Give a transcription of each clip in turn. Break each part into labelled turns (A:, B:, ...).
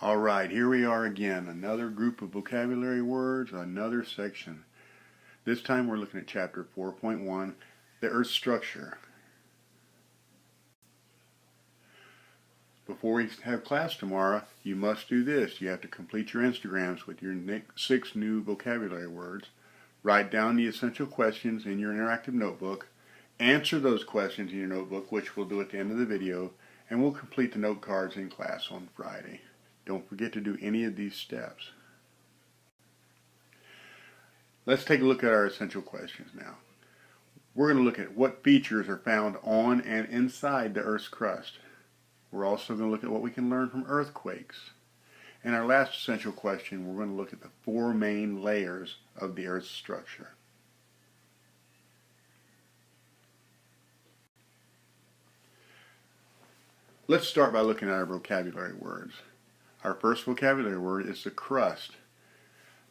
A: Alright, here we are again. Another group of vocabulary words, another section. This time we're looking at chapter 4.1, the Earth's structure. Before we have class tomorrow, you must do this. You have to complete your Instagrams with your 6 new vocabulary words. Write down the essential questions in your interactive notebook. Answer those questions in your notebook, which we'll do at the end of the video, and we'll complete the note cards in class on Friday. Don't forget to do any of these steps. Let's take a look at our essential questions now. We're going to look at what features are found on and inside the Earth's crust. We're also going to look at what we can learn from earthquakes. And our last essential question, we're going to look at the 4 main layers of the Earth's structure. Let's start by looking at our vocabulary words. Our first vocabulary word is the crust.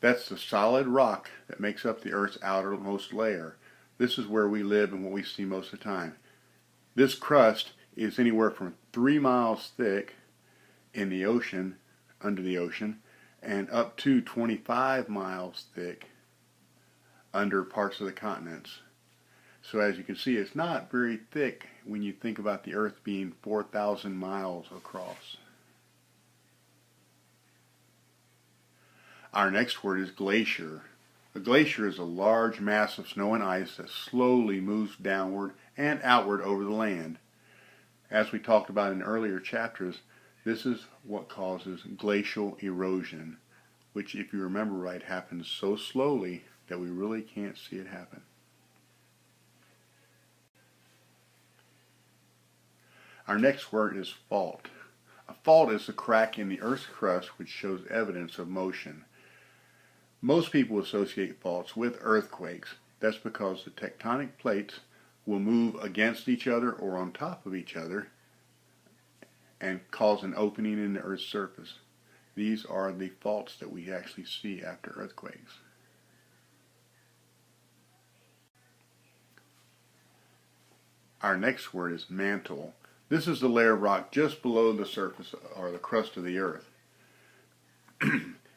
A: That's the solid rock that makes up the Earth's outermost layer. This is where we live and what we see most of the time. This crust is anywhere from 3 miles thick in the ocean, under the ocean, and up to 25 miles thick under parts of the continents. So as you can see, it's not very thick when you think about the Earth being 4,000 miles across. Our next word is glacier. A glacier is a large mass of snow and ice that slowly moves downward and outward over the land. As we talked about in earlier chapters, this is what causes glacial erosion, which, if you remember right, happens so slowly that we really can't see it happen. Our next word is fault. A fault is a crack in the Earth's crust which shows evidence of motion. Most people associate faults with earthquakes. That's because the tectonic plates will move against each other or on top of each other and cause an opening in the Earth's surface. These are the faults that we actually see after earthquakes. Our next word is mantle. This is the layer of rock just below the surface or the crust of the Earth.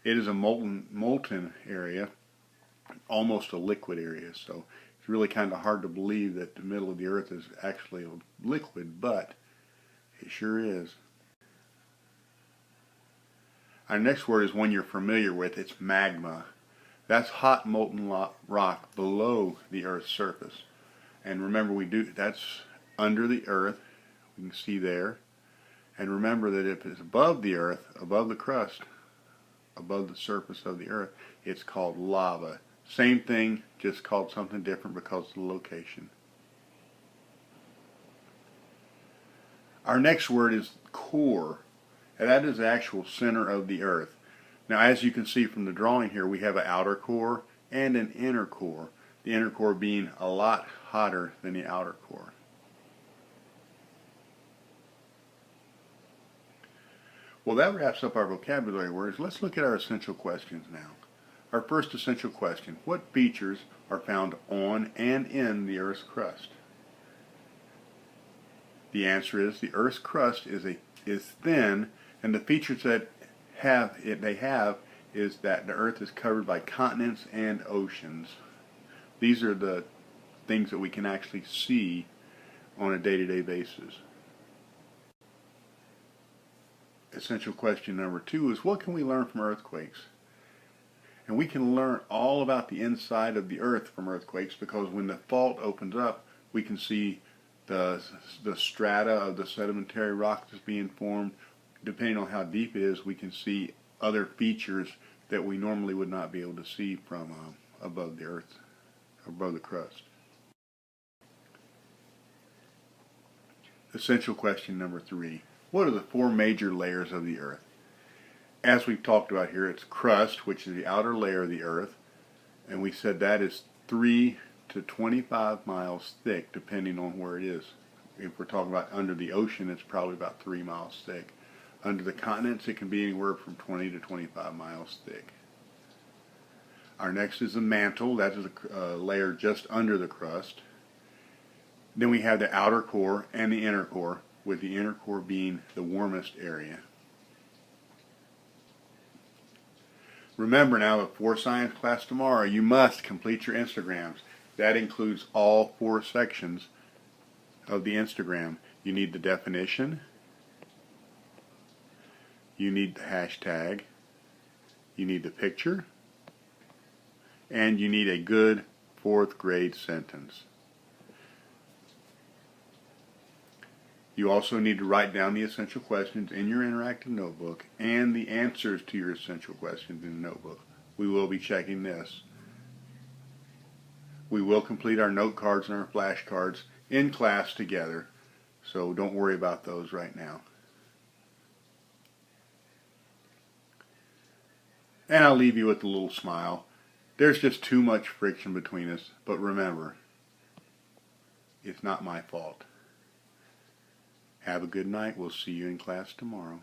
A: It is a molten area, almost a liquid area, so it's really kind of hard to believe that the middle of the Earth is actually a liquid, but it sure is. Our next word is one you're familiar with. It's magma. That's hot molten rock below the Earth's surface. And remember, that's under the Earth. We can see there. And remember that if it's above the Earth, above the crust, above the surface of the Earth, it's called lava. Same thing, just called something different because of the location. Our next word is core, and that is the actual center of the Earth. Now, as you can see from the drawing here, we have an outer core and an inner core, the inner core being a lot hotter than the outer core. Well, that wraps up our vocabulary words. Let's look at our essential questions now. Our first essential question, what features are found on and in the Earth's crust? The answer is the Earth's crust is thin, and the features that they have is that the Earth is covered by continents and oceans. These are the things that we can actually see on a day-to-day basis. Essential question number 2 is what can we learn from earthquakes? And we can learn all about the inside of the Earth from earthquakes because when the fault opens up, we can see the strata of the sedimentary rock that's being formed. Depending on how deep it is, we can see other features that we normally would not be able to see from above the Earth, above the crust. Essential question number 3. What are the 4 major layers of the Earth? As we've talked about here, it's crust, which is the outer layer of the Earth, and we said that is 3 to 25 miles thick, depending on where it is. If we're talking about under the ocean, it's probably about 3 miles thick. Under the continents, it can be anywhere from 20 to 25 miles thick. Our next is the mantle. That is a layer just under the crust. Then we have the outer core and the inner core, with the inner core being the warmest area. Remember now, before science class tomorrow, you must complete your Instagrams. That includes all 4 sections of the Instagram. You need the definition, you need the hashtag, you need the picture, and you need a good 4th grade sentence. You also need to write down the essential questions in your interactive notebook and the answers to your essential questions in the notebook. We will be checking this. We will complete our note cards and our flashcards in class together, so don't worry about those right now. And I'll leave you with a little smile. There's just too much friction between us, but remember, it's not my fault. Have a good night. We'll see you in class tomorrow.